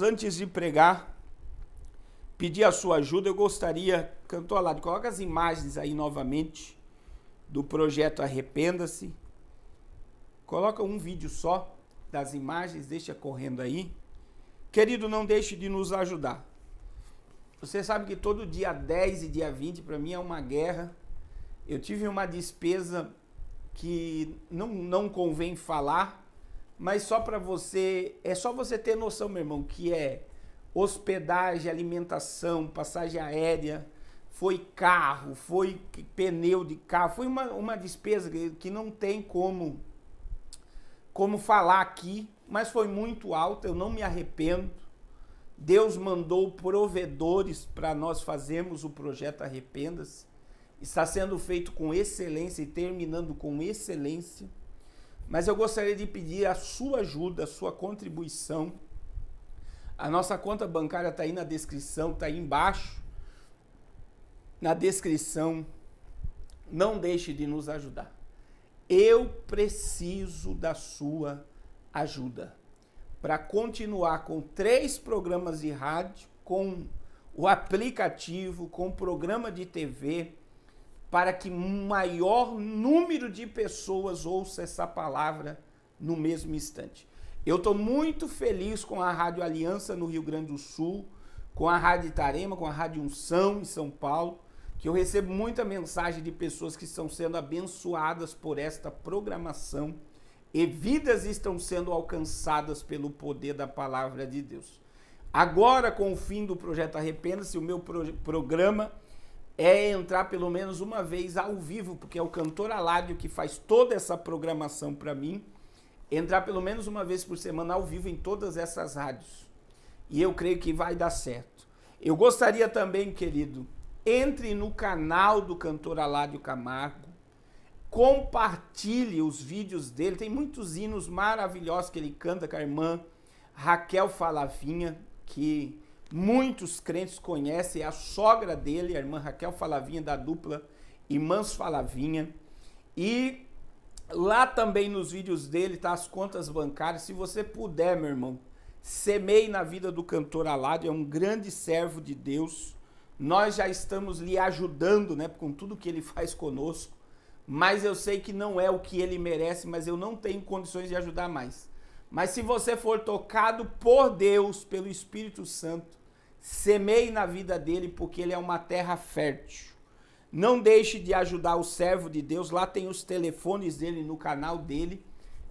Antes de pregar, pedir a sua ajuda, eu gostaria, cantor Alado, coloca as imagens aí novamente do projeto Arrependa-se. Coloca um vídeo só das imagens, deixa correndo aí. Querido, não deixe de nos ajudar. Você sabe que todo dia 10 e dia 20 para mim é uma guerra. Eu tive uma despesa que não convém falar, mas só para você, é só você ter noção, meu irmão, que é hospedagem, alimentação, passagem aérea, foi carro, foi pneu de carro, foi uma despesa que não tem como falar aqui, mas foi muito alta, eu não me arrependo. Deus mandou provedores para nós fazermos o projeto Arrependa-se. Está sendo feito com excelência e terminando com excelência. Mas eu gostaria de pedir a sua ajuda, a sua contribuição. A nossa conta bancária está aí na descrição, está aí embaixo. Na descrição, não deixe de nos ajudar. Eu preciso da sua ajuda para continuar com 3 programas de rádio, com o aplicativo, com o programa de TV, para que um maior número de pessoas ouça essa palavra no mesmo instante. Eu estou muito feliz com a Rádio Aliança no Rio Grande do Sul, com a Rádio Itarema, com a Rádio Unção em São Paulo, que eu recebo muita mensagem de pessoas que estão sendo abençoadas por esta programação e vidas estão sendo alcançadas pelo poder da palavra de Deus. Agora, com o fim do projeto Arrependa-se, o meu programa é entrar pelo menos uma vez ao vivo, porque é o cantor Aládio que faz toda essa programação para mim, entrar pelo menos uma vez por semana ao vivo em todas essas rádios. E eu creio que vai dar certo. Eu gostaria também, querido, entre no canal do cantor Aládio Camargo, compartilhe os vídeos dele, tem muitos hinos maravilhosos que ele canta com a irmã Raquel Falavinha, que muitos crentes conhecem, é a sogra dele, a irmã Raquel Falavinha, da dupla Irmãs Falavinha. E lá também nos vídeos dele tá as contas bancárias. Se você puder, meu irmão, semeie na vida do cantor Aládio, é um grande servo de Deus. Nós já estamos lhe ajudando, né, com tudo que ele faz conosco. Mas eu sei que não é o que ele merece, mas eu não tenho condições de ajudar mais. Mas se você for tocado por Deus, pelo Espírito Santo, semeie na vida dele, porque ele é uma terra fértil. Não deixe de ajudar o servo de Deus, lá tem os telefones dele no canal dele,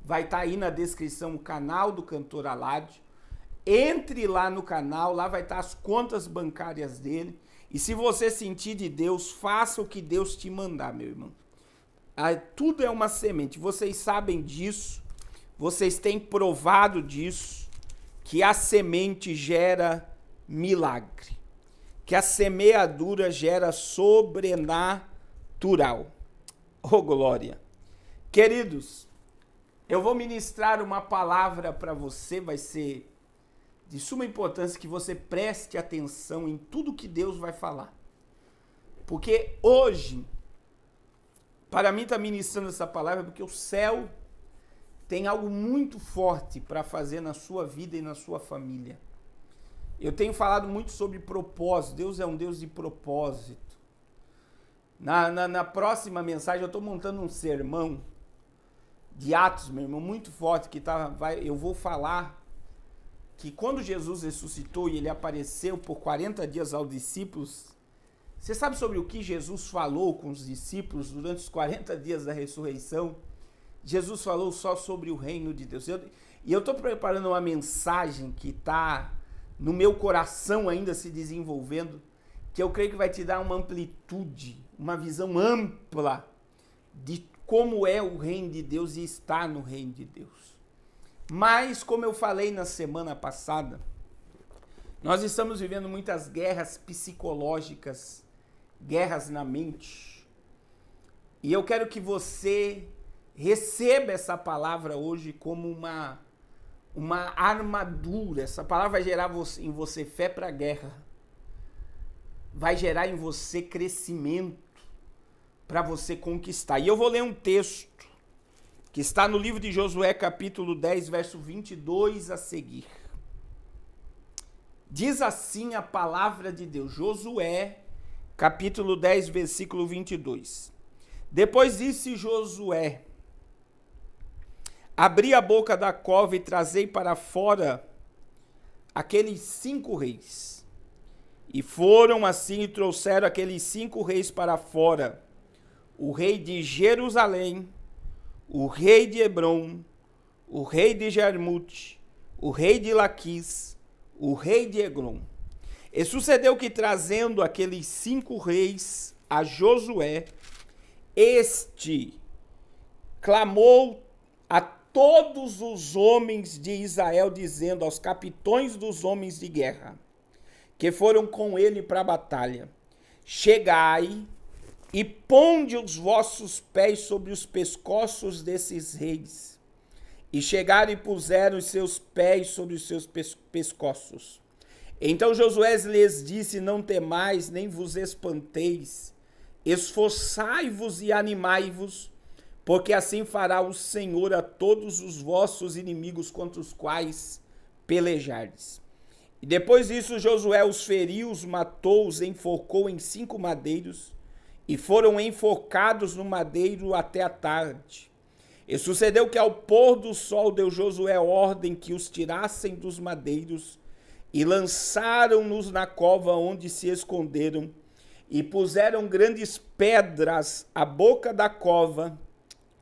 vai estar aí na descrição o canal do cantor Aládio. Entre lá no canal, lá vai estar as contas bancárias dele. E se você sentir de Deus, faça o que Deus te mandar, meu irmão. Tudo é uma semente, vocês sabem disso, vocês têm provado disso, que a semente gera milagre, que a semeadura gera sobrenatural. Oh, glória! Queridos, eu vou ministrar uma palavra para você, vai ser de suma importância que você preste atenção em tudo que Deus vai falar. Porque hoje, para mim está ministrando essa palavra porque o céu tem algo muito forte para fazer na sua vida e na sua família. Eu tenho falado muito sobre propósito. Deus é um Deus de propósito. Na próxima mensagem eu estou montando um sermão de Atos, meu irmão, muito forte, que eu vou falar que quando Jesus ressuscitou e ele apareceu por 40 dias aos discípulos, você sabe sobre o que Jesus falou com os discípulos durante os 40 dias da ressurreição? Jesus falou só sobre o reino de Deus. E eu estou preparando uma mensagem que está no meu coração ainda se desenvolvendo, que eu creio que vai te dar uma amplitude, uma visão ampla de como é o reino de Deus e está no reino de Deus. Mas, como eu falei na semana passada, nós estamos vivendo muitas guerras psicológicas, guerras na mente. E eu quero que você receba essa palavra hoje como uma armadura. Essa palavra vai gerar em você fé para a guerra. Vai gerar em você crescimento para você conquistar. E eu vou ler um texto que está no livro de Josué, capítulo 10, verso 22 a seguir. Diz assim a palavra de Deus, Josué, capítulo 10, versículo 22. Depois disse Josué: abri a boca da cova e trazei para fora aqueles 5 reis. E foram assim e trouxeram aqueles 5 reis para fora: o rei de Jerusalém, o rei de Hebrom, o rei de Jarmute, o rei de Laquis, o rei de Eglon. E sucedeu que, trazendo aqueles 5 reis a Josué, este clamou a todos os homens de Israel, dizendo aos capitões dos homens de guerra, que foram com ele para a batalha: chegai e ponde os vossos pés sobre os pescoços desses reis. E chegaram e puseram os seus pés sobre os seus pescoços. Então Josué lhes disse: não temais, nem vos espanteis, esforçai-vos e animai-vos, porque assim fará o Senhor a todos os vossos inimigos contra os quais pelejardes. E depois disso Josué os feriu, os matou, os enforcou em 5 madeiros, e foram enforcados no madeiro até a tarde. E sucedeu que ao pôr do sol deu Josué ordem que os tirassem dos madeiros, e lançaram-nos na cova onde se esconderam, e puseram grandes pedras à boca da cova,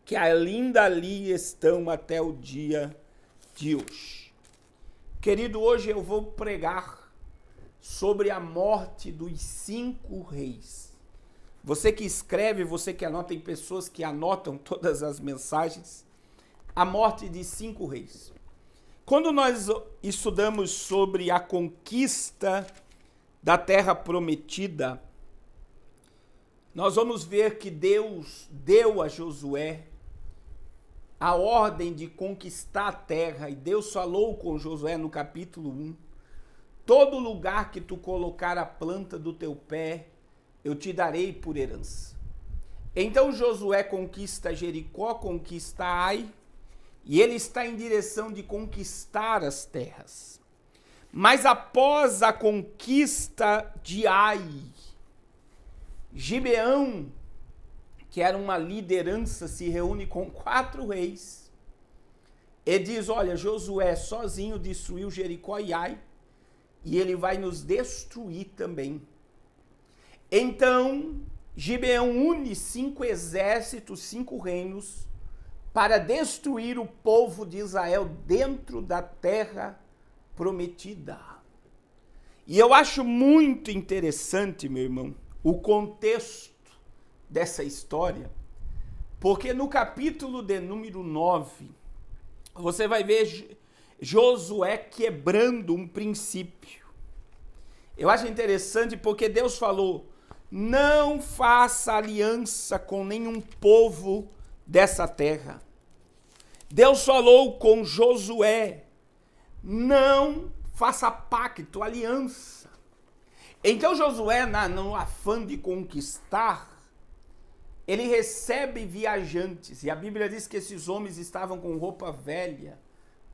que ainda ali estão até o dia de hoje. Querido, hoje eu vou pregar sobre a morte dos 5 reis. Você que escreve, você que anota, tem pessoas que anotam todas as mensagens. A morte de 5 reis. Quando nós estudamos sobre a conquista da terra prometida, nós vamos ver que Deus deu a Josué a ordem de conquistar a terra, e Deus falou com Josué no capítulo 1, todo lugar que tu colocar a planta do teu pé, eu te darei por herança. Então Josué conquista Jericó, conquista Ai, e ele está em direção de conquistar as terras. Mas após a conquista de Ai, Gibeão, que era uma liderança, se reúne com 4 reis e diz: olha, Josué sozinho destruiu Jericó e Ai, e ele vai nos destruir também. Então, Gibeão une 5 exércitos, 5 reinos, para destruir o povo de Israel dentro da terra prometida. E eu acho muito interessante, meu irmão, o contexto dessa história, porque no capítulo de número 9, você vai ver Josué quebrando um princípio. Eu acho interessante porque Deus falou: não faça aliança com nenhum povo dessa terra. Deus falou com Josué: não faça pacto, aliança. Então Josué, no afã de conquistar, ele recebe viajantes, e a Bíblia diz que esses homens estavam com roupa velha,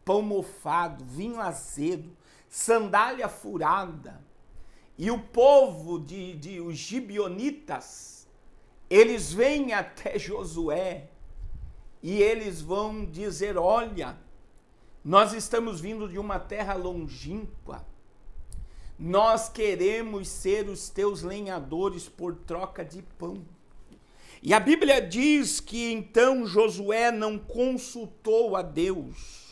pão mofado, vinho azedo, sandália furada. E o povo os gibeonitas, eles vêm até Josué e eles vão dizer: olha, nós estamos vindo de uma terra longínqua, nós queremos ser os teus lenhadores por troca de pão. E a Bíblia diz que então Josué não consultou a Deus,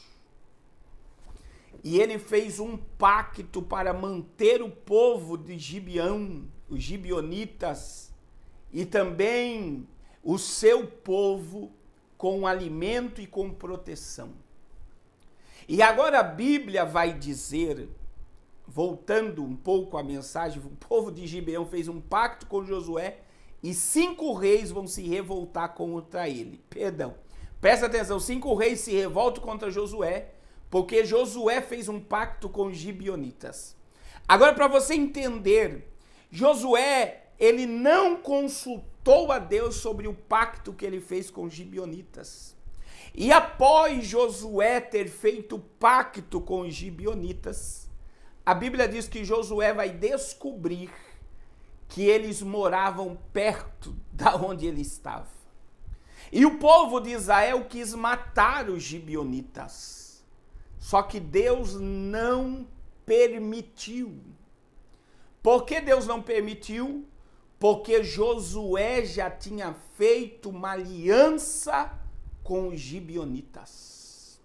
e ele fez um pacto para manter o povo de Gibeão, os gibeonitas, e também o seu povo com alimento e com proteção. E agora a Bíblia vai dizer, voltando um pouco à mensagem, o povo de Gibeão fez um pacto com Josué e 5 reis vão se revoltar contra ele. Perdão, presta atenção, 5 reis se revoltam contra Josué, porque Josué fez um pacto com os gibeonitas. Agora, para você entender, Josué, ele não consultou a Deus sobre o pacto que ele fez com os gibeonitas. E após Josué ter feito o pacto com os gibeonitas, a Bíblia diz que Josué vai descobrir que eles moravam perto da onde ele estava. E o povo de Israel quis matar os gibeonitas. Só que Deus não permitiu. Por que Deus não permitiu? Porque Josué já tinha feito uma aliança com os gibeonitas.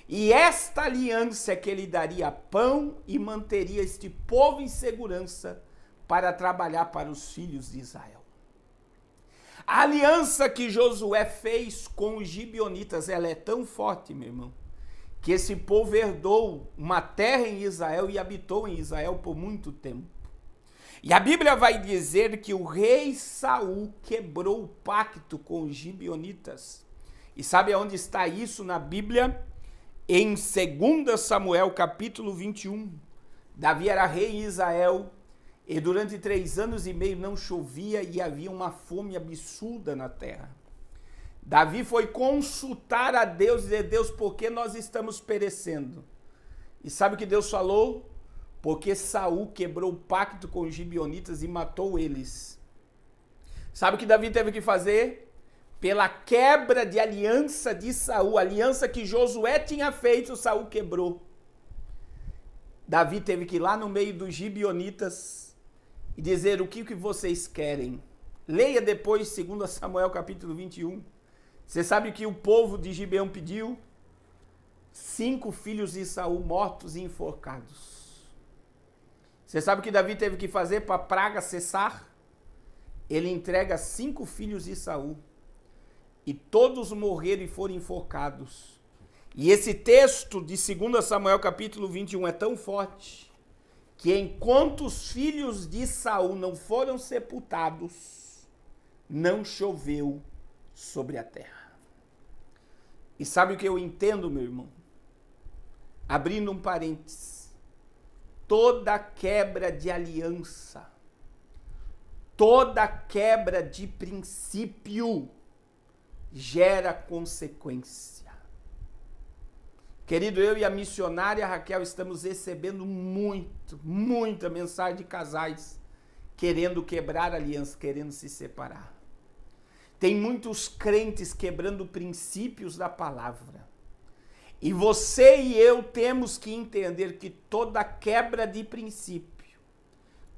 E esta aliança é que ele daria pão e manteria este povo em segurança para trabalhar para os filhos de Israel. A aliança que Josué fez com os gibeonitas, ela é tão forte, meu irmão, que esse povo herdou uma terra em Israel e habitou em Israel por muito tempo. E a Bíblia vai dizer que o rei Saul quebrou o pacto com os gibeonitas. E sabe onde está isso na Bíblia? Em 2 Samuel capítulo 21. Davi era rei em Israel e durante 3 anos e meio não chovia e havia uma fome absurda na terra. Davi foi consultar a Deus e dizer: Deus, por que nós estamos perecendo? E sabe o que Deus falou? Porque Saul quebrou o pacto com os gibeonitas e matou eles. Sabe o que Davi teve que fazer? Pela quebra de aliança de Saul, a aliança que Josué tinha feito, Saul quebrou. Davi teve que ir lá no meio dos gibeonitas e dizer: o que vocês querem? Leia depois 2 Samuel capítulo 21. Você sabe que o povo de Gibeão pediu? 5 filhos de Saul mortos e enforcados. Você sabe o que Davi teve que fazer para a praga cessar? Ele entrega 5 filhos de Saul. E todos morreram e foram enforcados. E esse texto de 2 Samuel capítulo 21 é tão forte que enquanto os filhos de Saul não foram sepultados, não choveu sobre a terra. E sabe o que eu entendo, meu irmão? Abrindo um parênteses, toda quebra de aliança, toda quebra de princípio gera consequência. Querido, eu e a missionária Raquel estamos recebendo muita mensagem de casais querendo quebrar a aliança, querendo se separar. Tem muitos crentes quebrando princípios da palavra. E você e eu temos que entender que toda quebra de princípio,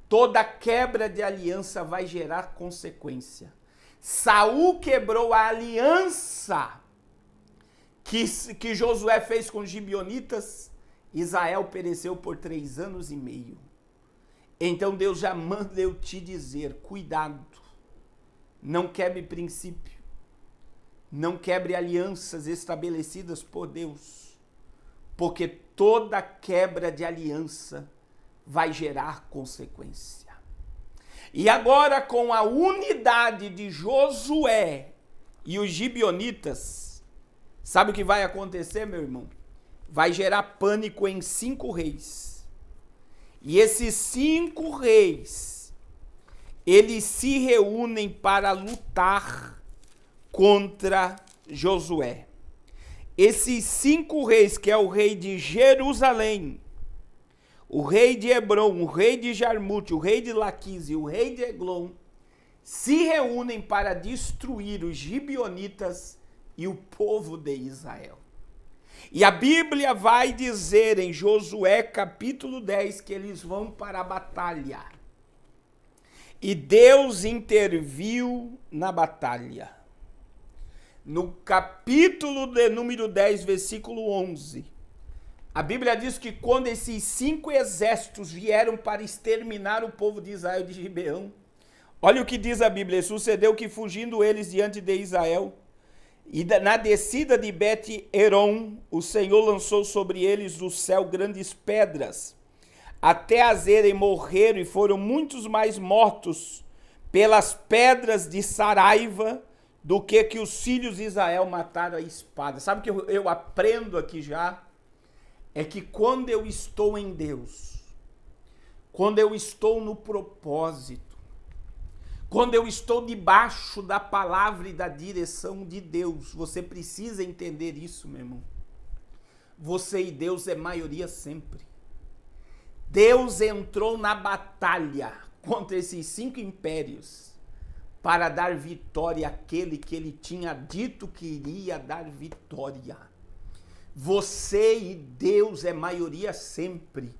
toda quebra de aliança vai gerar consequência. Saul quebrou a aliança que Josué fez com os gibeonitas. Israel pereceu por 3 anos e meio. Então Deus já manda eu te dizer: cuidado, não quebre princípio, não quebre alianças estabelecidas por Deus, porque toda quebra de aliança vai gerar consequência. E agora, com a unidade de Josué e os gibeonitas, sabe o que vai acontecer, meu irmão? Vai gerar pânico em 5 reis. E esses 5 reis, eles se reúnem para lutar contra Josué. Esses 5 reis, que é o rei de Jerusalém, o rei de Hebron, o rei de Jarmute, o rei de Laquis e o rei de Eglon, se reúnem para destruir os gibeonitas e o povo de Israel. E a Bíblia vai dizer em Josué capítulo 10 que eles vão para a batalha. E Deus interviu na batalha. No capítulo de número 10, versículo 11, a Bíblia diz que quando esses 5 exércitos vieram para exterminar o povo de Israel de Gibeão, olha o que diz a Bíblia: sucedeu que fugindo eles diante de Israel, e na descida de Bet-Eron, o Senhor lançou sobre eles do céu grandes pedras, até azerem morreram, e foram muitos mais mortos pelas pedras de Saraiva do que os filhos de Israel mataram a espada. Sabe o que eu aprendo aqui já? É que quando eu estou em Deus, quando eu estou no propósito, quando eu estou debaixo da palavra e da direção de Deus, você precisa entender isso, meu irmão. Você e Deus é maioria sempre. Deus entrou na batalha contra esses 5 impérios para dar vitória àquele que ele tinha dito que iria dar vitória. Você e Deus é maioria sempre.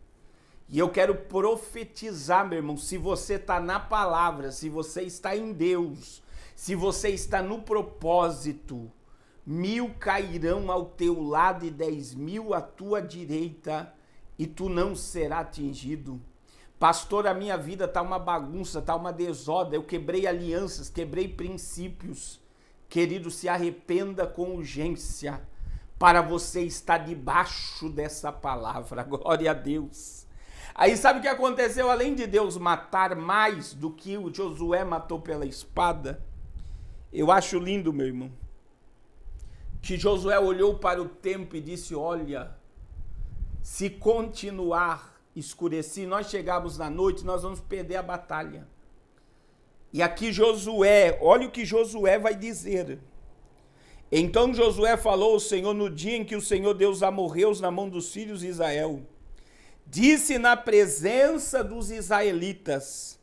E eu quero profetizar, meu irmão, se você está na palavra, se você está em Deus, se você está no propósito, 1000 cairão ao teu lado e 10.000 à tua direita, e tu não será atingido. Pastor, a minha vida está uma bagunça, está uma desordem, eu quebrei alianças, quebrei princípios. Querido, se arrependa com urgência, para você estar debaixo dessa palavra, glória a Deus. Aí sabe o que aconteceu? Além de Deus matar mais do que o Josué matou pela espada, eu acho lindo, meu irmão, que Josué olhou para o tempo e disse, olha, se continuar escurecer, nós chegarmos na noite, nós vamos perder a batalha. E aqui Josué, olha o que Josué vai dizer. Então Josué falou ao Senhor no dia em que o Senhor deu os amorreus na mão dos filhos de Israel. Disse na presença dos israelitas,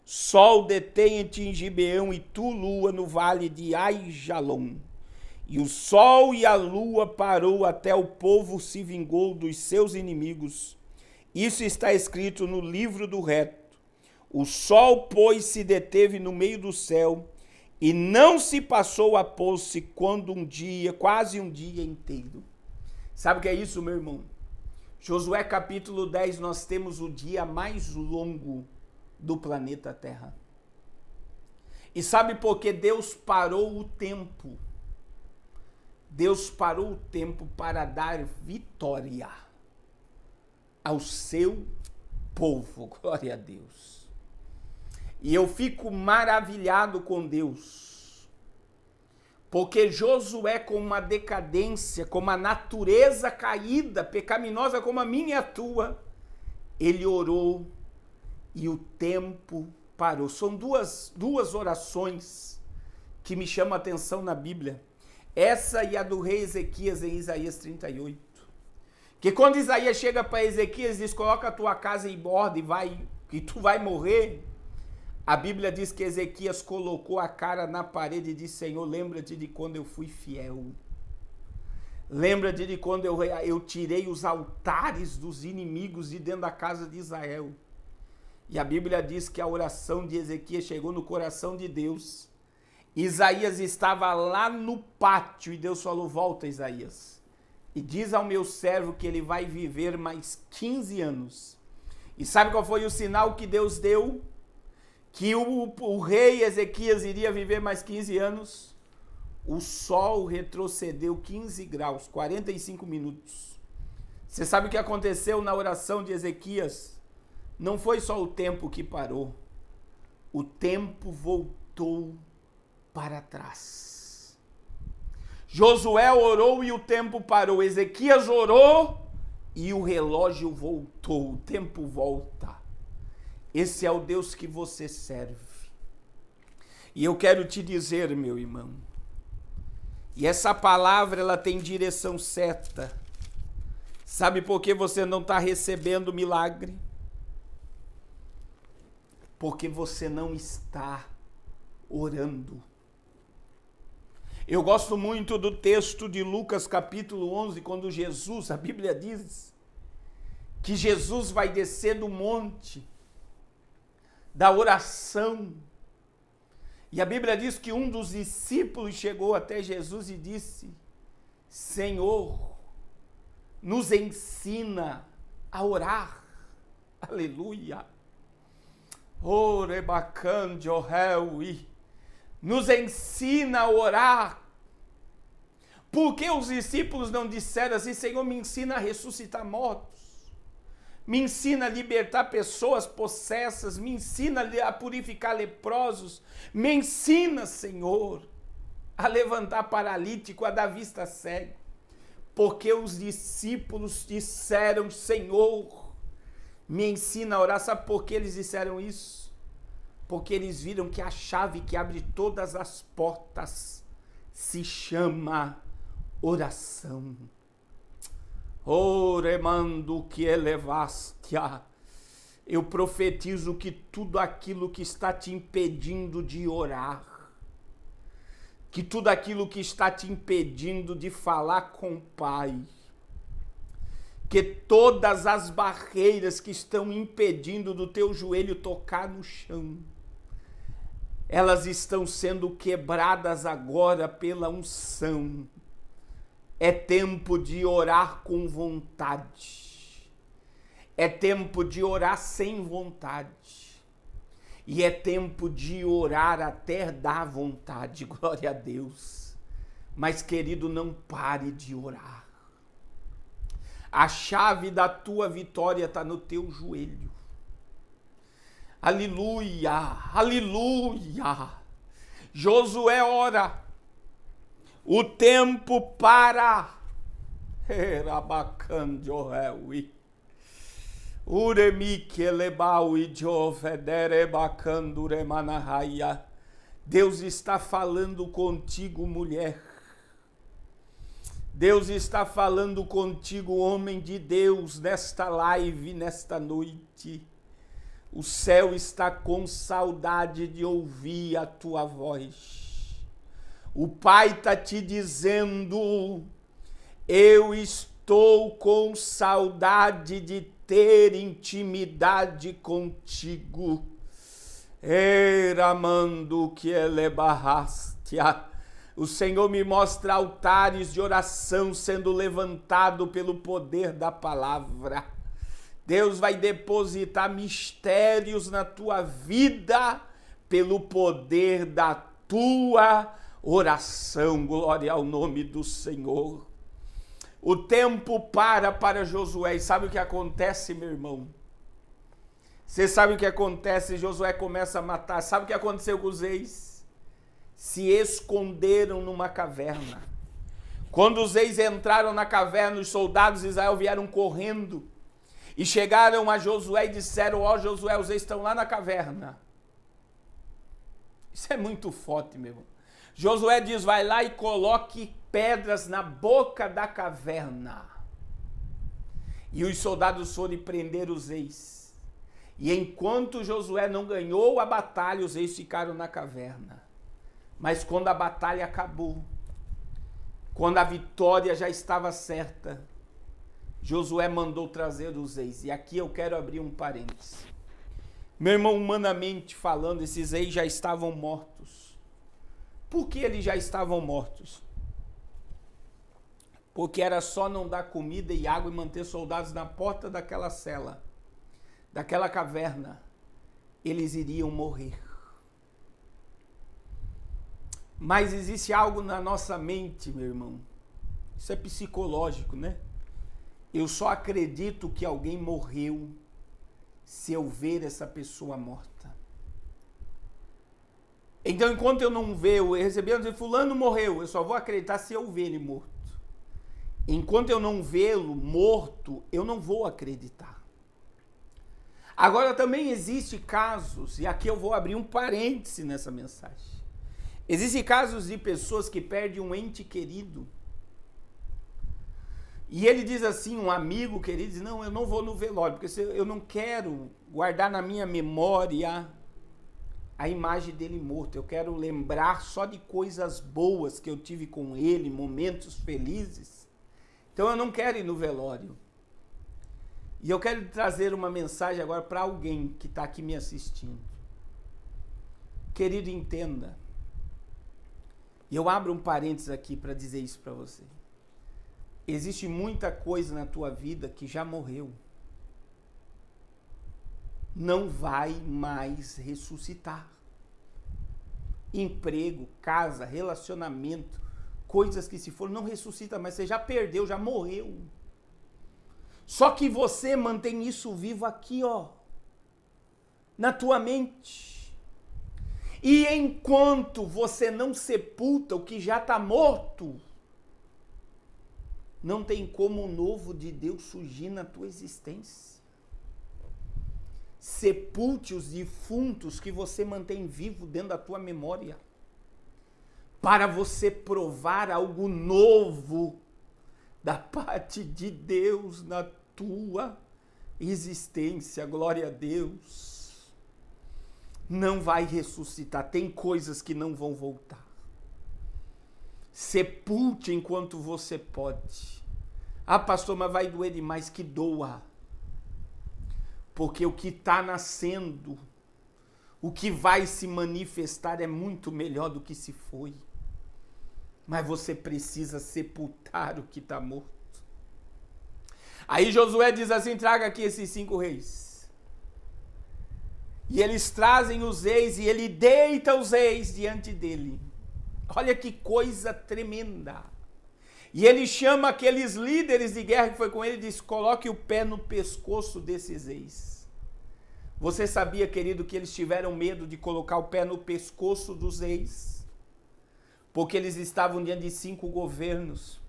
sol detém-te em Gibeão e tu, lua, no vale de Aijalon. E o sol e a lua parou até o povo se vingou dos seus inimigos. Isso está escrito no livro do reto. O sol, pois, se deteve no meio do céu e não se passou a pôr-se quando quase um dia inteiro. Sabe o que é isso, meu irmão? Josué capítulo 10, nós temos o dia mais longo do planeta Terra. E sabe por que Deus parou o tempo? Deus parou o tempo para dar vitória ao seu povo, glória a Deus. E eu fico maravilhado com Deus, porque Josué, com uma decadência, com uma natureza caída, pecaminosa como a minha e a tua, ele orou e o tempo parou. São duas orações que me chamam a atenção na Bíblia. Essa e a do rei Ezequias em Isaías 38. Que quando Isaías chega para Ezequias e diz, coloca a tua casa em ordem, que tu vai morrer. A Bíblia diz que Ezequias colocou a cara na parede e disse, Senhor, lembra-te de quando eu fui fiel. Lembra-te de quando eu tirei os altares dos inimigos de dentro da casa de Israel. E a Bíblia diz que a oração de Ezequias chegou no coração de Deus. Isaías estava lá no pátio e Deus falou, volta, Isaías. E diz ao meu servo que ele vai viver mais 15 anos. E sabe qual foi o sinal que Deus deu? Que o rei Ezequias iria viver mais 15 anos? O sol retrocedeu 15 graus, 45 minutos. Você sabe o que aconteceu na oração de Ezequias? Não foi só o tempo que parou. O tempo voltou para trás. Josué orou e o tempo parou. Ezequias orou e o relógio voltou. O tempo volta. Esse é o Deus que você serve. E eu quero te dizer, meu irmão, e essa palavra ela tem direção certa. Sabe por que você não está recebendo milagre? Porque você não está orando. Eu gosto muito do texto de Lucas capítulo 11, quando Jesus, a Bíblia diz, que Jesus vai descer do monte da oração. E a Bíblia diz que um dos discípulos chegou até Jesus e disse, Senhor, nos ensina a orar. Aleluia. Orebacandio réui. Nos ensina a orar. Por que os discípulos não disseram assim, Senhor, me ensina a ressuscitar mortos? Me ensina a libertar pessoas possessas, me ensina a purificar leprosos, me ensina, Senhor, a levantar paralítico, a dar vista cego. Porque os discípulos disseram, Senhor, me ensina a orar. Sabe por que eles disseram isso? Porque eles viram que a chave que abre todas as portas se chama oração. Oremando que elevastia. Eu profetizo que tudo aquilo que está te impedindo de orar, que tudo aquilo que está te impedindo de falar com o Pai, que todas as barreiras que estão impedindo do teu joelho tocar no chão, elas estão sendo quebradas agora pela unção. É tempo de orar com vontade. É tempo de orar sem vontade. E é tempo de orar até dar vontade, glória a Deus. Mas, querido, não pare de orar. A chave da tua vitória está no teu joelho. Aleluia, aleluia. Josué ora. O tempo para. Erabacandoreui. Deus está falando contigo, mulher. Deus está falando contigo, homem de Deus, nesta live, nesta noite. O céu está com saudade de ouvir a tua voz. O Pai está te dizendo: eu estou com saudade de ter intimidade contigo. Eramando que elebarrastia. O Senhor me mostra altares de oração sendo levantado pelo poder da palavra. Deus vai depositar mistérios na tua vida pelo poder da tua oração. Glória ao nome do Senhor. O tempo para Josué. E sabe o que acontece, meu irmão? Você sabe o que acontece? Josué começa a matar. Sabe o que aconteceu com os reis? Se esconderam numa caverna. Quando os reis entraram na caverna, os soldados de Israel vieram correndo e chegaram a Josué e disseram: ó Josué, os reis estão lá na caverna. Isso é muito forte, meu irmão. Josué diz: vai lá e coloque pedras na boca da caverna. E os soldados foram e prenderam os reis. E enquanto Josué não ganhou a batalha, os reis ficaram na caverna. Mas quando a batalha acabou, quando a vitória já estava certa, Josué mandou trazer os reis. E aqui eu quero abrir um parênteses. Meu irmão, humanamente falando, esses reis já estavam mortos. Por que eles já estavam mortos? Porque era só não dar comida e água e manter soldados na porta daquela cela, daquela caverna. Eles iriam morrer. Mas existe algo na nossa mente, meu irmão. Isso é psicológico, né? Eu só acredito que alguém morreu se eu ver essa pessoa morta. Então, enquanto eu não ver, eu recebi dizer fulano morreu, eu só vou acreditar se eu ver ele morto. Enquanto eu não vê-lo morto, eu não vou acreditar. Agora, também existe casos, e aqui eu vou abrir um parêntese nessa mensagem. Existem casos de pessoas que perdem um ente querido. E ele diz assim, um amigo querido, diz: não, eu não vou no velório, porque eu não quero guardar na minha memória a imagem dele morto. Eu quero lembrar só de coisas boas que eu tive com ele, momentos felizes. Então eu não quero ir no velório. E eu quero trazer uma mensagem agora para alguém que está aqui me assistindo. Querido, entenda. E eu abro um parênteses aqui para dizer isso para você. Existe muita coisa na tua vida que já morreu. Não vai mais ressuscitar. Emprego, casa, relacionamento, coisas que se foram, não ressuscita, mas você já perdeu, já morreu. Só que você mantém isso vivo aqui, ó, na tua mente. E enquanto você não sepulta o que já está morto, não tem como o novo de Deus surgir na tua existência. Sepulte os defuntos que você mantém vivo dentro da tua memória, para você provar algo novo da parte de Deus na tua existência, glória a Deus, não vai ressuscitar. Tem coisas que não vão voltar. Sepulte enquanto você pode. Ah, pastor, mas vai doer demais. Que doa. Porque o que está nascendo, o que vai se manifestar é muito melhor do que se foi. Mas você precisa sepultar o que está morto. Aí Josué diz assim, traga aqui esses 5 reis. E eles trazem os reis e ele deita os reis diante dele. Olha que coisa tremenda. E ele chama aqueles líderes de guerra que foi com ele e diz, coloque o pé no pescoço desses reis. Você sabia, querido, que eles tiveram medo de colocar o pé no pescoço dos reis? Porque eles estavam diante de 5 governos.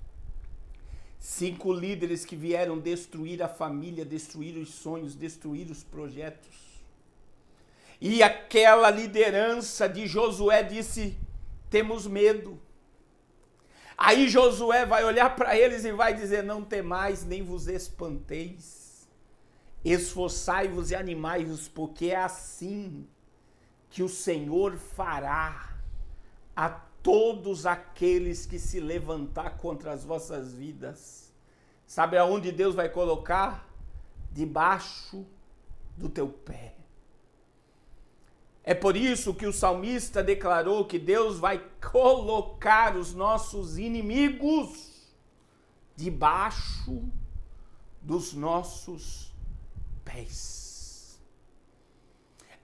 5 líderes que vieram destruir a família, destruir os sonhos, destruir os projetos. E aquela liderança de Josué disse, temos medo. Aí Josué vai olhar para eles e vai dizer, não temais, nem vos espanteis. Esforçai-vos e animai-vos, porque é assim que o Senhor fará a todos aqueles que se levantar contra as vossas vidas. Sabe aonde Deus vai colocar? Debaixo do teu pé. É por isso que o salmista declarou que Deus vai colocar os nossos inimigos debaixo dos nossos pés.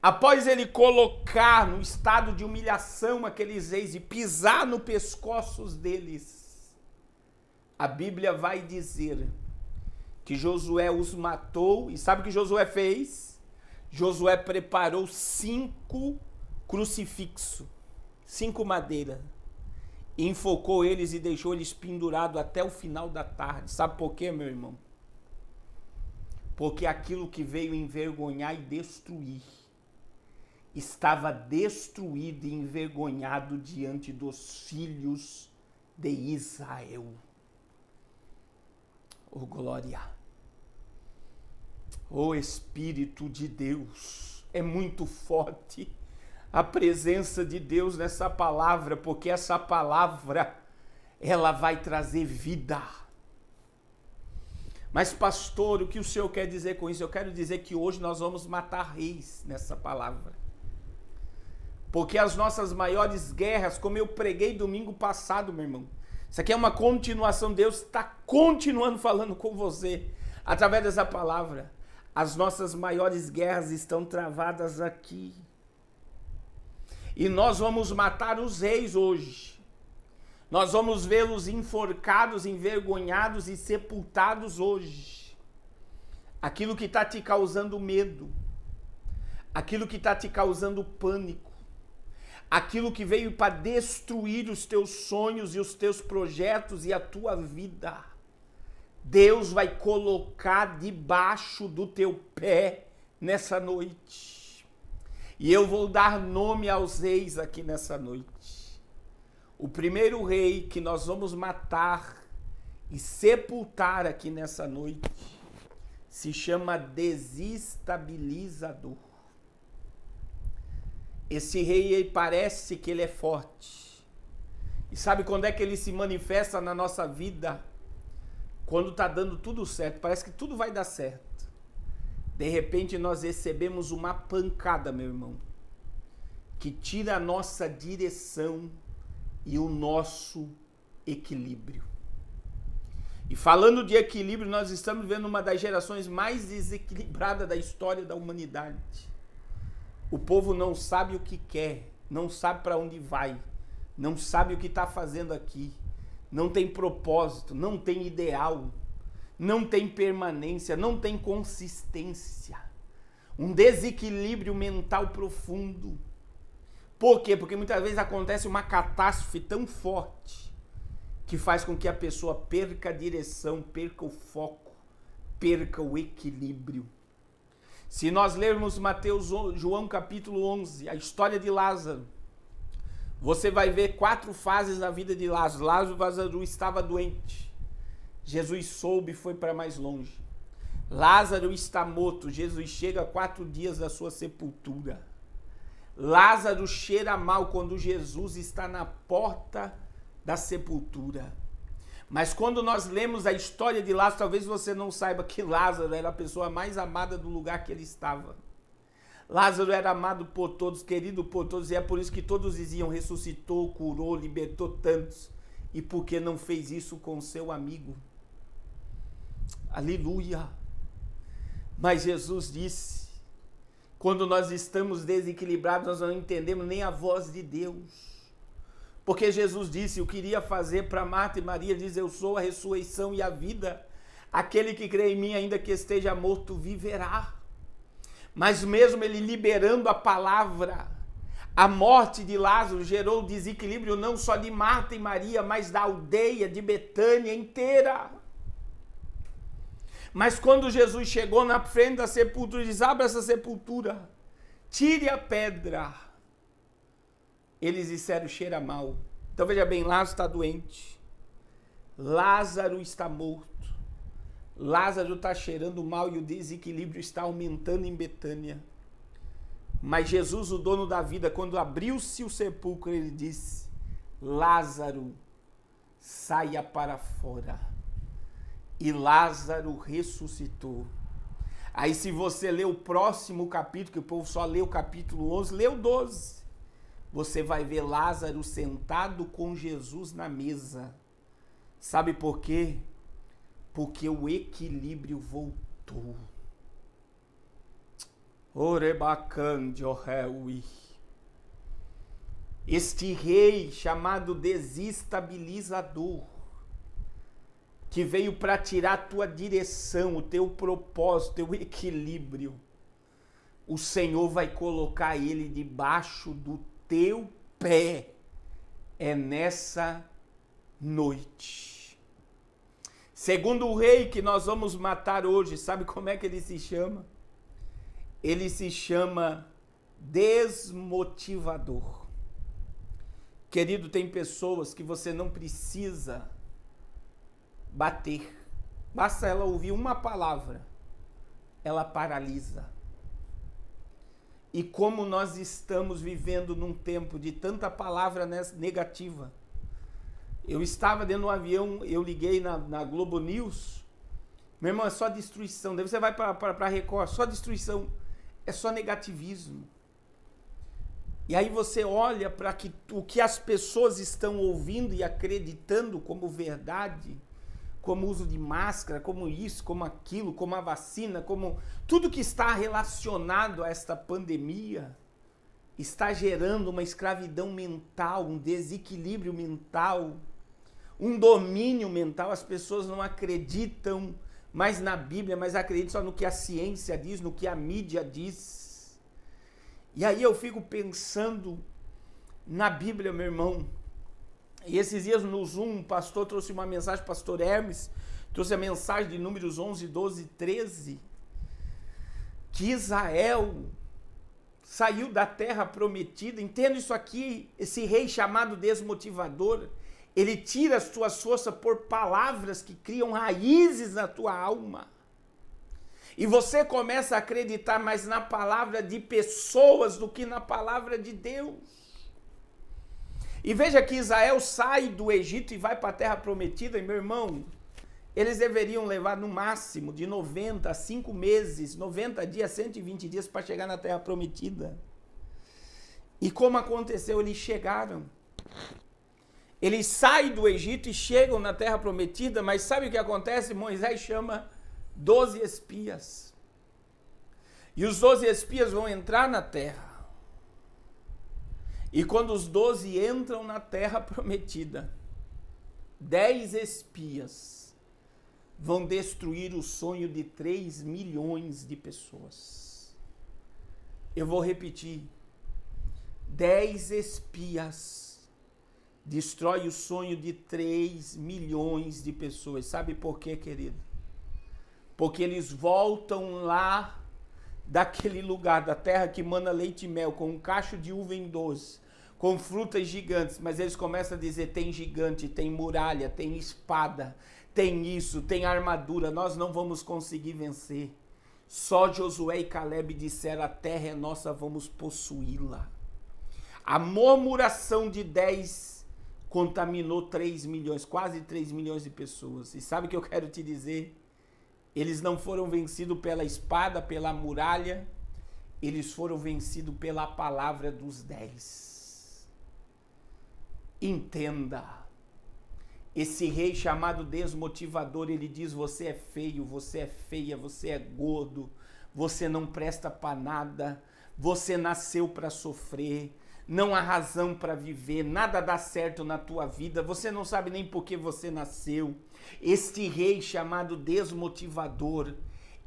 Após ele colocar no estado de humilhação aqueles reis e pisar no pescoço deles, a Bíblia vai dizer que Josué os matou. E sabe o que Josué fez? Josué preparou 5 crucifixos, 5 madeiras, enfocou eles e deixou eles pendurados até o final da tarde. Sabe por quê, meu irmão? Porque aquilo que veio envergonhar e destruir, estava destruído e envergonhado diante dos filhos de Israel. Oh, glória! Oh, Espírito de Deus, é muito forte a presença de Deus nessa palavra, porque essa palavra, ela vai trazer vida. Mas pastor, o que o senhor quer dizer com isso? Eu quero dizer que hoje nós vamos matar reis nessa palavra. Porque as nossas maiores guerras, como eu preguei domingo passado, meu irmão, isso aqui é uma continuação, Deus está continuando falando com você, através dessa palavra. As nossas maiores guerras estão travadas aqui. E nós vamos matar os reis hoje. Nós vamos vê-los enforcados, envergonhados e sepultados hoje. Aquilo que está te causando medo. Aquilo que está te causando pânico. Aquilo que veio para destruir os teus sonhos e os teus projetos e a tua vida. Deus vai colocar debaixo do teu pé nessa noite. E eu vou dar nome aos reis aqui nessa noite. O primeiro rei que nós vamos matar e sepultar aqui nessa noite se chama desestabilizador. Esse rei aí parece que ele é forte. E sabe quando é que ele se manifesta na nossa vida? Quando está dando tudo certo, parece que tudo vai dar certo. De repente nós recebemos uma pancada, meu irmão, que tira a nossa direção e o nosso equilíbrio. E falando de equilíbrio, nós estamos vendo uma das gerações mais desequilibradas da história da humanidade. O povo não sabe o que quer, não sabe para onde vai, não sabe o que está fazendo aqui. Não tem propósito, não tem ideal, não tem permanência, não tem consistência. Um desequilíbrio mental profundo. Por quê? Porque muitas vezes acontece uma catástrofe tão forte que faz com que a pessoa perca a direção, perca o foco, perca o equilíbrio. Se nós lermos João capítulo 11, a história de Lázaro, você vai ver 4 fases na vida de Lázaro. Lázaro estava doente. Jesus soube e foi para mais longe. Lázaro está morto. Jesus chega 4 dias da sua sepultura. Lázaro cheira mal quando Jesus está na porta da sepultura. Mas quando nós lemos a história de Lázaro, talvez você não saiba que Lázaro era a pessoa mais amada do lugar que ele estava. Lázaro era amado por todos, querido por todos, e é por isso que todos diziam: ressuscitou, curou, libertou tantos. E por que não fez isso com seu amigo? Aleluia! Mas Jesus disse: quando nós estamos desequilibrados, nós não entendemos nem a voz de Deus. Porque Jesus disse: eu queria fazer para Marta e Maria, diz: eu sou a ressurreição e a vida. Aquele que crê em mim, ainda que esteja morto, viverá. Mas mesmo ele liberando a palavra, a morte de Lázaro gerou desequilíbrio não só de Marta e Maria, mas da aldeia de Betânia inteira. Mas quando Jesus chegou na frente da sepultura, diz: abra essa sepultura, tire a pedra. Eles disseram: cheira mal. Então veja bem, Lázaro está doente. Lázaro está morto. Lázaro está cheirando mal e o desequilíbrio está aumentando em Betânia. Mas Jesus, o dono da vida, quando abriu-se o sepulcro, ele disse: Lázaro, saia para fora. E Lázaro ressuscitou. Aí se você ler o próximo capítulo, que o povo só lê o capítulo 11, lê o 12. Você vai ver Lázaro sentado com Jesus na mesa. Sabe por quê? Porque o equilíbrio voltou. Este rei chamado desestabilizador, que veio para tirar a tua direção, o teu propósito, o teu equilíbrio, o Senhor vai colocar ele debaixo do teu pé. É nessa noite. Segundo o rei que nós vamos matar hoje, sabe como é que ele se chama? Ele se chama desmotivador. Querido, tem pessoas que você não precisa bater. Basta ela ouvir uma palavra, ela paralisa. E como nós estamos vivendo num tempo de tanta palavra negativa. Eu estava dentro do avião, eu liguei na Globo News. Meu irmão, é só destruição. Daí você vai para a Record, só destruição. É só negativismo. E aí você olha para o que as pessoas estão ouvindo e acreditando como verdade, como uso de máscara, como isso, como aquilo, como a vacina, como tudo que está relacionado a esta pandemia, está gerando uma escravidão mental, um desequilíbrio mental, um domínio mental. As pessoas não acreditam mais na Bíblia, mas acreditam só no que a ciência diz, no que a mídia diz. E aí eu fico pensando na Bíblia, meu irmão. E esses dias no Zoom, o pastor trouxe uma mensagem, pastor Hermes, trouxe a mensagem de Números 11, 12, 13, que Israel saiu da terra prometida. Entenda isso aqui, esse rei chamado desmotivador, ele tira as tuas forças por palavras que criam raízes na tua alma. E você começa a acreditar mais na palavra de pessoas do que na palavra de Deus. E veja que Israel sai do Egito e vai para a terra prometida, e meu irmão, eles deveriam levar no máximo de 90 a 5 meses, 90 dias, 120 dias para chegar na terra prometida. E como aconteceu, eles chegaram. Eles saem do Egito e chegam na terra prometida, mas sabe o que acontece? Moisés chama 12 espias. E os 12 espias vão entrar na terra. E quando os 12 entram na terra prometida, 10 espias vão destruir o sonho de 3 milhões de pessoas. Eu vou repetir. 10 espias destrói o sonho de 3 milhões de pessoas. Sabe por quê, querido? Porque eles voltam lá daquele lugar, da terra que mana leite e mel, com um cacho de uva em doce, com frutas gigantes, mas eles começam a dizer: tem gigante, tem muralha, tem espada, tem isso, tem armadura, nós não vamos conseguir vencer. Só Josué e Caleb disseram, a terra é nossa, vamos possuí-la. A murmuração de 10 contaminou 3 milhões, quase 3 milhões de pessoas. E sabe o que eu quero te dizer? Eles não foram vencidos pela espada, pela muralha, eles foram vencidos pela palavra dos 10. Entenda, esse rei chamado desmotivador, ele diz, você é feio, você é feia, você é gordo, você não presta para nada, você nasceu para sofrer, não há razão para viver, nada dá certo na tua vida, você não sabe nem por que você nasceu. Este rei chamado desmotivador,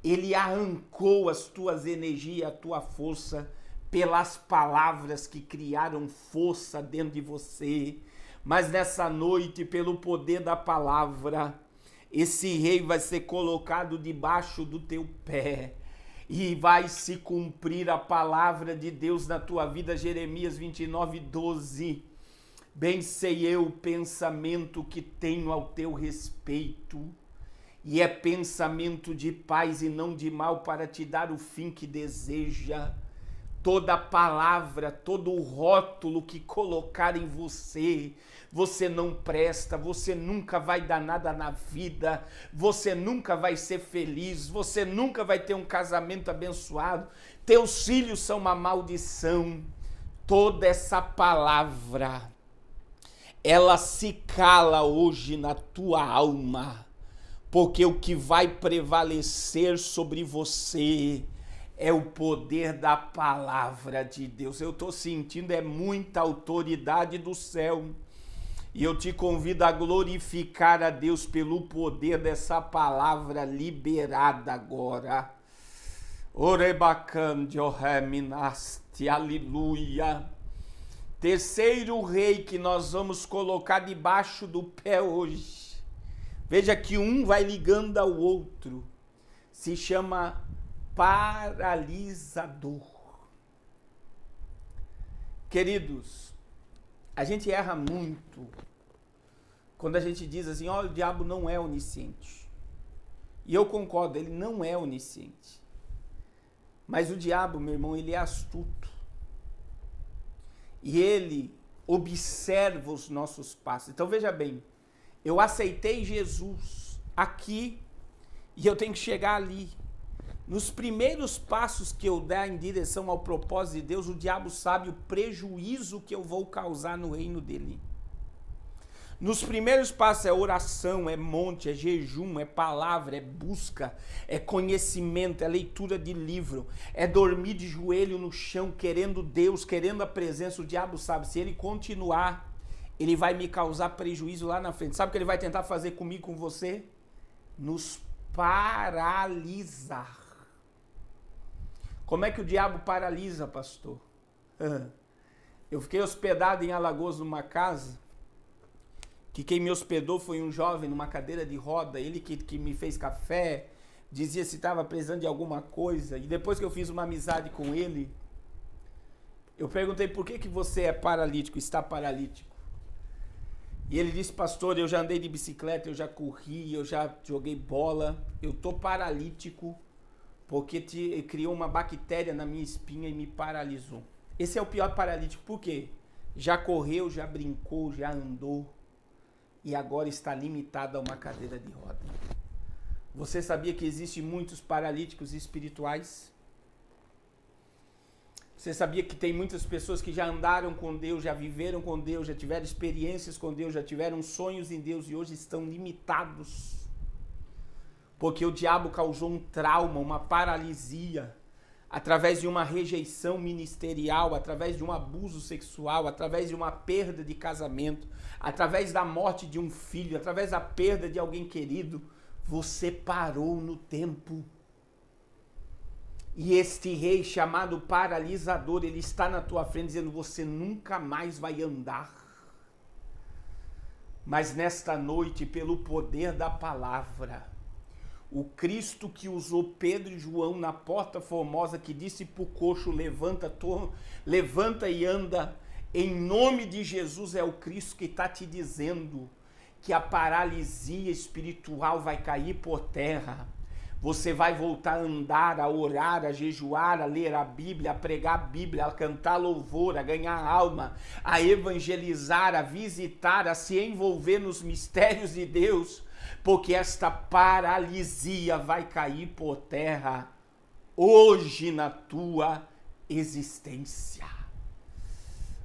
ele arrancou as tuas energias, a tua força, pelas palavras que criaram força dentro de você. Mas nessa noite, pelo poder da palavra, esse rei vai ser colocado debaixo do teu pé. E vai se cumprir a palavra de Deus na tua vida, Jeremias 29:12. Bem sei eu o pensamento que tenho ao teu respeito, e é pensamento de paz e não de mal, para te dar o fim que deseja. Toda palavra, todo o rótulo que colocar em você, você não presta, você nunca vai dar nada na vida, você nunca vai ser feliz, você nunca vai ter um casamento abençoado, teus filhos são uma maldição. Toda essa palavra, ela se cala hoje na tua alma, porque o que vai prevalecer sobre você é o poder da palavra de Deus. Eu estou sentindo, é muita autoridade do céu. E eu te convido a glorificar a Deus pelo poder dessa palavra liberada agora. Orebacandio reminaste, aleluia. Terceiro rei que nós vamos colocar debaixo do pé hoje. Veja que um vai ligando ao outro. Se chama paralisador. Queridos, a gente erra muito quando a gente diz assim, olha, o diabo não é onisciente. E eu concordo, ele não é onisciente. Mas o diabo, meu irmão, ele é astuto. E ele observa os nossos passos. Então veja bem, eu aceitei Jesus aqui e eu tenho que chegar ali. Nos primeiros passos que eu der em direção ao propósito de Deus, o diabo sabe o prejuízo que eu vou causar no reino dele. Nos primeiros passos é oração, é monte, é jejum, é palavra, é busca, é conhecimento, é leitura de livro, é dormir de joelho no chão, querendo Deus, querendo a presença. O diabo sabe, se ele continuar, ele vai me causar prejuízo lá na frente. Sabe o que ele vai tentar fazer comigo, com você? Nos paralisar. Como é que o diabo paralisa, pastor? Eu fiquei hospedado em Alagoas numa casa, que quem me hospedou foi um jovem numa cadeira de roda, ele que me fez café, dizia se estava precisando de alguma coisa, e depois que eu fiz uma amizade com ele, eu perguntei, por que você é paralítico, está paralítico? E ele disse, pastor, eu já andei de bicicleta, eu já corri, eu já joguei bola, eu estou paralítico, porque criou uma bactéria na minha espinha e me paralisou. Esse é o pior paralítico, por quê? Já correu, já brincou, já andou, e agora está limitado a uma cadeira de roda. Você sabia que existem muitos paralíticos espirituais? Você sabia que tem muitas pessoas que já andaram com Deus, já viveram com Deus, já tiveram experiências com Deus, já tiveram sonhos em Deus e hoje estão limitados? Porque o diabo causou um trauma, uma paralisia, através de uma rejeição ministerial, através de um abuso sexual, através de uma perda de casamento, através da morte de um filho, através da perda de alguém querido. Você parou no tempo. E este rei chamado paralisador, ele está na tua frente dizendo, você nunca mais vai andar. Mas nesta noite, pelo poder da palavra, o Cristo que usou Pedro e João na porta formosa, que disse para o coxo, levanta e anda, em nome de Jesus, é o Cristo que está te dizendo que a paralisia espiritual vai cair por terra. Você vai voltar a andar, a orar, a jejuar, a ler a Bíblia, a pregar a Bíblia, a cantar louvor, a ganhar alma, a evangelizar, a visitar, a se envolver nos mistérios de Deus, porque esta paralisia vai cair por terra hoje na tua existência.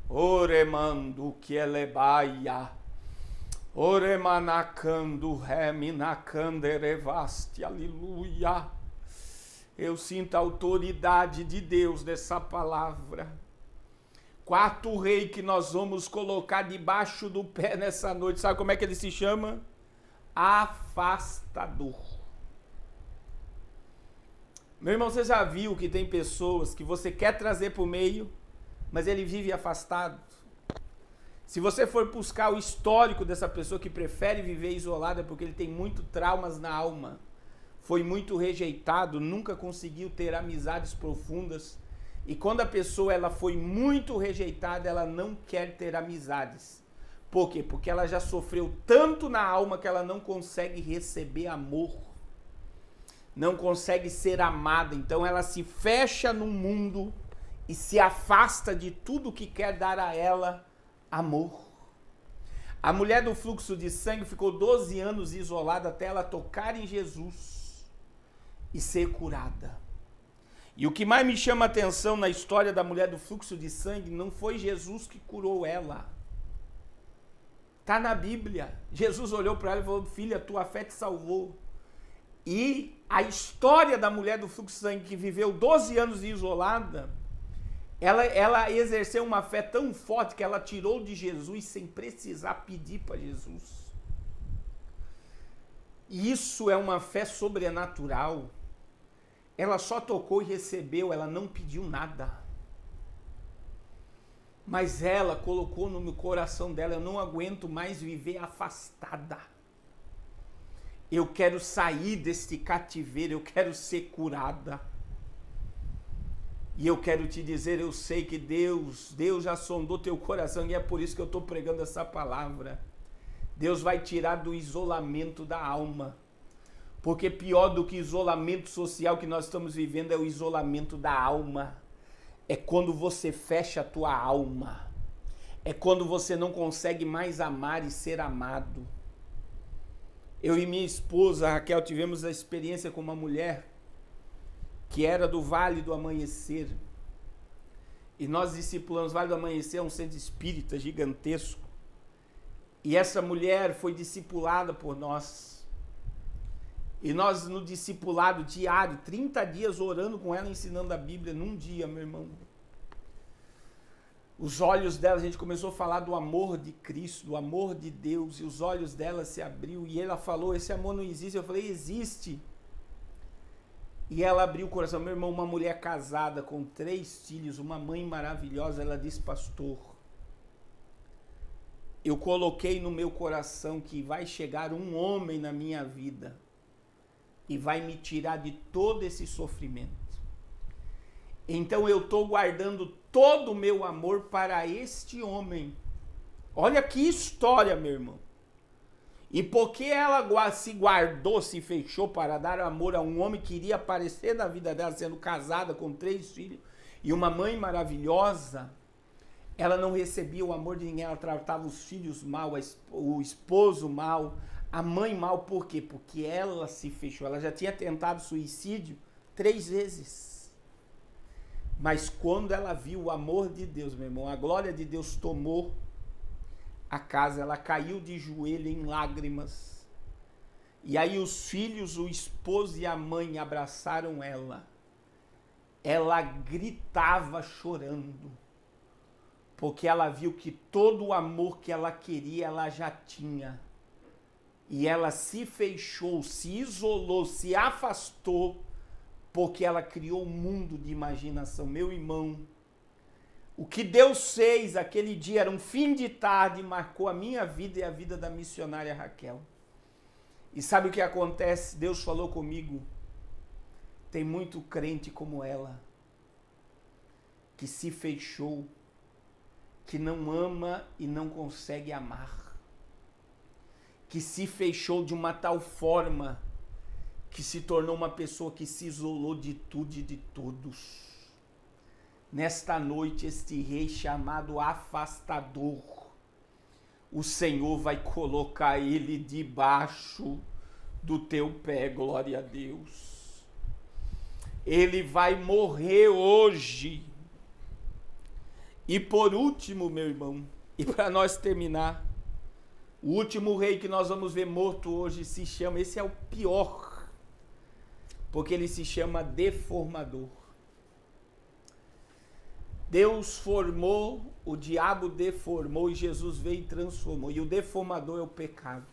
Oremando que elebaia, oremanacando reminacanderevaste, aleluia. Eu sinto a autoridade de Deus dessa palavra. Quarto rei que nós vamos colocar debaixo do pé nessa noite, sabe como é que ele se chama? Afastador. Meu irmão, você já viu que tem pessoas que você quer trazer para o meio, mas ele vive afastado? Se você for buscar o histórico dessa pessoa que prefere viver isolada porque ele tem muito traumas na alma, foi muito rejeitado, nunca conseguiu ter amizades profundas, e quando a pessoa ela foi muito rejeitada, ela não quer ter amizades. Por quê? Porque ela já sofreu tanto na alma que ela não consegue receber amor, não consegue ser amada, então ela se fecha no mundo e se afasta de tudo que quer dar a ela amor. A mulher do fluxo de sangue ficou 12 anos isolada até ela tocar em Jesus e ser curada. E o que mais me chama a atenção na história da mulher do fluxo de sangue não foi Jesus que curou ela. Está na Bíblia. Jesus olhou para ela e falou: filha, tua fé te salvou. E a história da mulher do fluxo de sangue que viveu 12 anos isolada, ela exerceu uma fé tão forte que ela tirou de Jesus sem precisar pedir para Jesus. E isso é uma fé sobrenatural. Ela só tocou e recebeu, ela não pediu nada. Mas ela colocou no meu coração dela: eu não aguento mais viver afastada. Eu quero sair deste cativeiro, eu quero ser curada. E eu quero te dizer, eu sei que Deus já sondou teu coração e é por isso que eu estou pregando essa palavra. Deus vai tirar do isolamento da alma. Porque pior do que isolamento social que nós estamos vivendo é o isolamento da alma. É quando você fecha a tua alma. É quando você não consegue mais amar e ser amado. Eu e minha esposa, Raquel, tivemos a experiência com uma mulher que era do Vale do Amanhecer. E nós discipulamos. Vale do Amanhecer é um centro espírita gigantesco. E essa mulher foi discipulada por nós. E nós, no discipulado diário, 30 dias orando com ela, ensinando a Bíblia num dia, meu irmão. Os olhos dela, a gente começou a falar do amor de Cristo, do amor de Deus, e os olhos dela se abriu, e ela falou: esse amor não existe. Eu falei: existe. E ela abriu o coração. Meu irmão, uma mulher casada com 3 filhos, uma mãe maravilhosa, ela disse: pastor, eu coloquei no meu coração que vai chegar um homem na minha vida e vai me tirar de todo esse sofrimento. Então eu estou guardando todo o meu amor para este homem. Olha que história, meu irmão. E porque ela se guardou, se fechou para dar amor a um homem que iria aparecer na vida dela, sendo casada com 3 filhos e uma mãe maravilhosa, ela não recebia o amor de ninguém. Ela tratava os filhos mal, o esposo mal, a mãe mal. Por quê? Porque ela se fechou. Ela já tinha tentado suicídio 3 vezes. Mas quando ela viu o amor de Deus, meu irmão, a glória de Deus tomou a casa, ela caiu de joelho em lágrimas. E aí os filhos, o esposo e a mãe abraçaram ela. Ela gritava chorando, porque ela viu que todo o amor que ela queria, ela já tinha. E ela se fechou, se isolou, se afastou, porque ela criou um mundo de imaginação. Meu irmão, o que Deus fez aquele dia era um fim de tarde, marcou a minha vida e a vida da missionária Raquel. E sabe o que acontece? Deus falou comigo: tem muito crente como ela, que se fechou, que não ama e não consegue amar, que se fechou de uma tal forma que se tornou uma pessoa que se isolou de tudo e de todos. Nesta noite, este rei chamado afastador, o Senhor vai colocar ele debaixo do teu pé, glória a Deus. Ele vai morrer hoje. E por último, meu irmão, e para nós terminar, o último rei que nós vamos ver morto hoje se chama, esse é o pior, porque ele se chama deformador. Deus formou, o diabo deformou e Jesus veio e transformou. E o deformador é o pecado.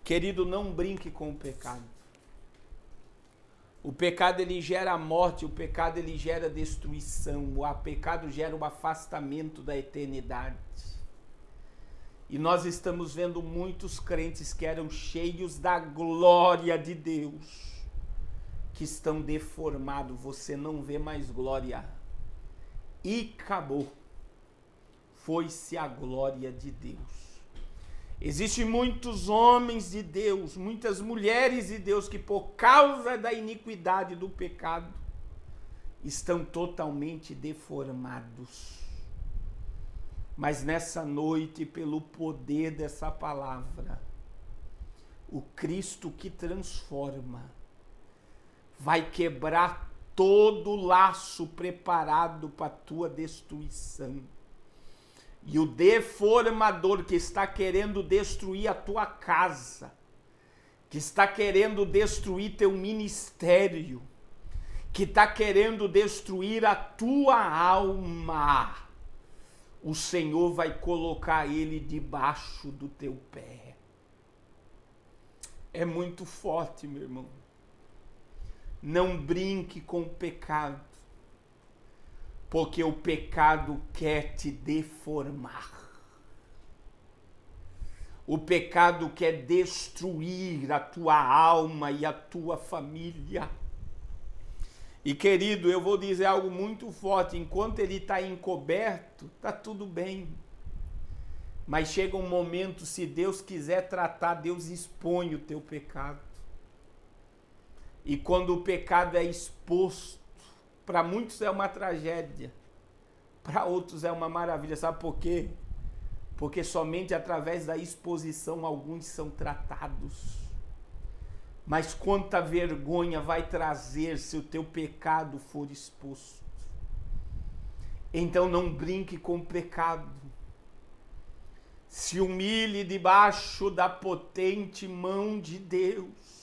Querido, não brinque com o pecado. O pecado ele gera morte, o pecado ele gera destruição, o pecado gera o afastamento da eternidade. E nós estamos vendo muitos crentes que eram cheios da glória de Deus, que estão deformados, você não vê mais glória. E acabou. Foi-se a glória de Deus. Existem muitos homens de Deus, muitas mulheres de Deus que por causa da iniquidade do pecado estão totalmente deformados. Mas nessa noite, pelo poder dessa palavra, o Cristo que transforma vai quebrar todo laço preparado para a tua destruição. E o deformador que está querendo destruir a tua casa, que está querendo destruir teu ministério, que está querendo destruir a tua alma, o Senhor vai colocar ele debaixo do teu pé. É muito forte, meu irmão. Não brinque com o pecado, porque o pecado quer te deformar. O pecado quer destruir a tua alma e a tua família. E querido, eu vou dizer algo muito forte, enquanto ele está encoberto, está tudo bem. Mas chega um momento, se Deus quiser tratar, Deus expõe o teu pecado. E quando o pecado é exposto, para muitos é uma tragédia, para outros é uma maravilha. Sabe por quê? Porque somente através da exposição alguns são tratados. Mas quanta vergonha vai trazer se o teu pecado for exposto. Então não brinque com o pecado. Se humilhe debaixo da potente mão de Deus.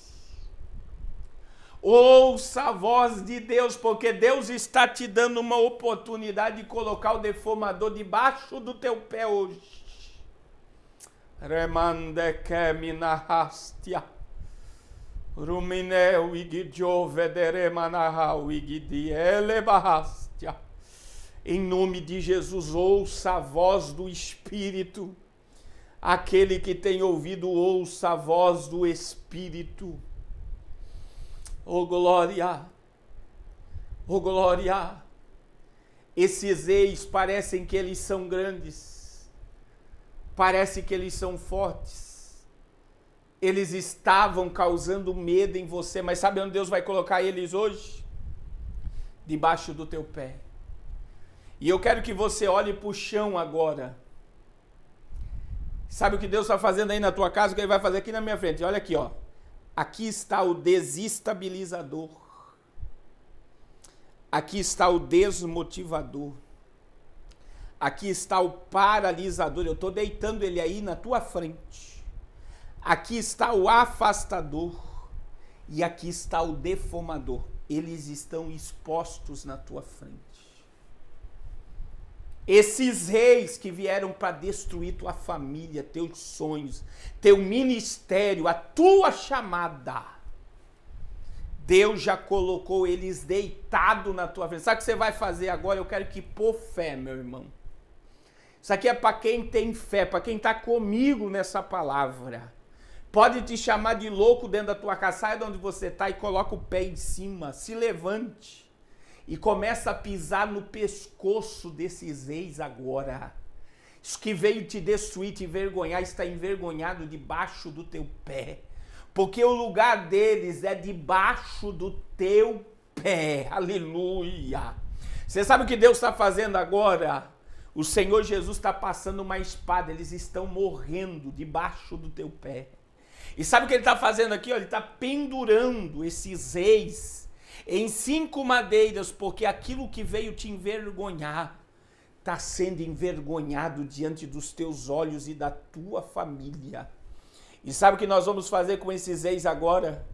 Ouça a voz de Deus, porque Deus está te dando uma oportunidade de colocar o deformador debaixo do teu pé hoje. Remande que minahastia. Rumineu igidio vederemanahau igidiele bahastia. Em nome de Jesus, ouça a voz do Espírito. Aquele que tem ouvido, ouça a voz do Espírito. Oh glória! Oh glória! Esses reis parecem que eles são grandes. Parece que eles são fortes. Eles estavam causando medo em você, mas sabe onde Deus vai colocar eles hoje? Debaixo do teu pé. E eu quero que você olhe para o chão agora. Sabe o que Deus está fazendo aí na tua casa? O que Ele vai fazer aqui na minha frente? Olha aqui, ó. Aqui está o desestabilizador. Aqui está o desmotivador. Aqui está o paralisador. Eu estou deitando ele aí na tua frente. Aqui está o afastador. E aqui está o deformador. Eles estão expostos na tua frente. Esses reis que vieram para destruir tua família, teus sonhos, teu ministério, a tua chamada, Deus já colocou eles deitados na tua frente. Sabe o que você vai fazer agora? Eu quero que por fé, meu irmão. Isso aqui é para quem tem fé, para quem está comigo nessa palavra. Pode te chamar de louco dentro da tua casa, sai de onde você está e coloca o pé em cima, se levante. E começa a pisar no pescoço desses reis agora. Isso que veio te destruir, te envergonhar, está envergonhado debaixo do teu pé. Porque o lugar deles é debaixo do teu pé. Aleluia. Você sabe o que Deus está fazendo agora? O Senhor Jesus está passando uma espada, eles estão morrendo debaixo do teu pé. E sabe o que ele está fazendo aqui? Ele está pendurando esses reis em 5 madeiras, porque aquilo que veio te envergonhar está sendo envergonhado diante dos teus olhos e da tua família. E sabe o que nós vamos fazer com esses reis agora?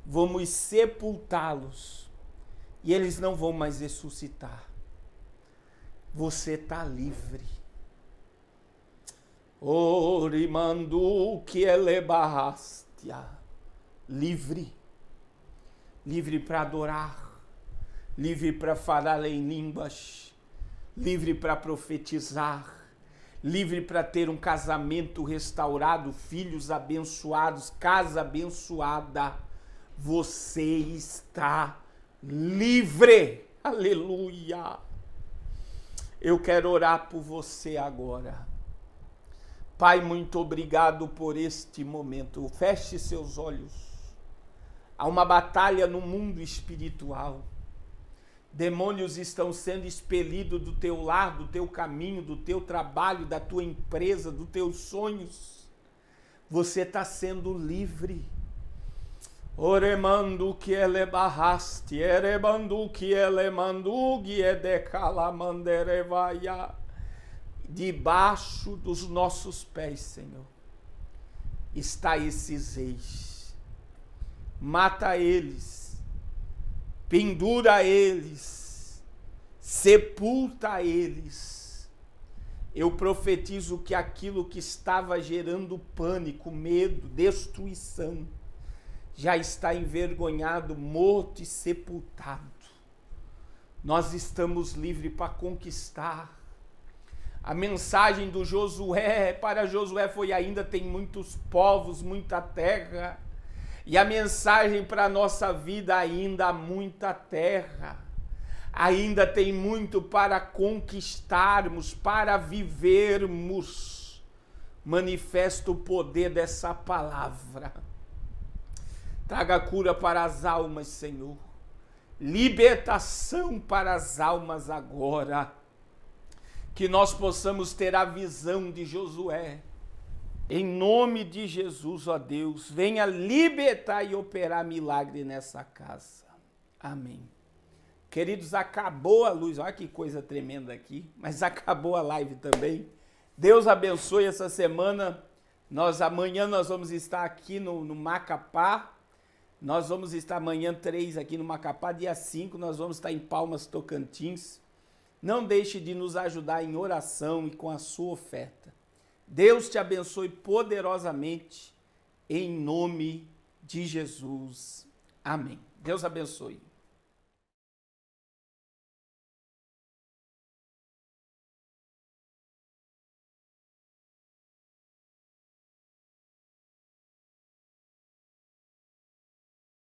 Vamos sepultá-los. E eles não vão mais ressuscitar. Você está livre. Orimandu que elebarrastia. Livre. Livre para adorar. Livre para falar em línguas. Livre para profetizar. Livre para ter um casamento restaurado, filhos abençoados, casa abençoada. Você está livre. Aleluia. Eu quero orar por você agora. Pai, muito obrigado por este momento. Feche seus olhos. Há uma batalha no mundo espiritual. Demônios estão sendo expelidos do teu lar, do teu caminho, do teu trabalho, da tua empresa, dos teus sonhos. Você está sendo livre. Oremandu que ele barraste, erebandu que ele mandu, guiedecalamanderevaia. Debaixo dos nossos pés, Senhor, está esses reis. Mata eles. Pendura eles, sepulta eles. Eu profetizo que aquilo que estava gerando pânico, medo, destruição, já está envergonhado, morto e sepultado. Nós estamos livres para conquistar. A mensagem do Josué, para Josué foi ainda tem muitos povos, muita terra. E a mensagem para a nossa vida ainda há muita terra, ainda tem muito para conquistarmos, para vivermos. Manifesta o poder dessa palavra. Traga cura para as almas, Senhor. Libertação para as almas agora. Que nós possamos ter a visão de Josué. Em nome de Jesus, ó Deus, venha libertar e operar milagre nessa casa. Amém. Queridos, acabou a luz. Olha que coisa tremenda aqui, mas acabou a live também. Deus abençoe essa semana. Amanhã nós vamos estar aqui no Macapá. Nós vamos estar amanhã 3 aqui no Macapá. Dia 5 nós vamos estar em Palmas, Tocantins. Não deixe de nos ajudar em oração e com a sua oferta. Deus te abençoe poderosamente, em nome de Jesus. Amém. Deus abençoe.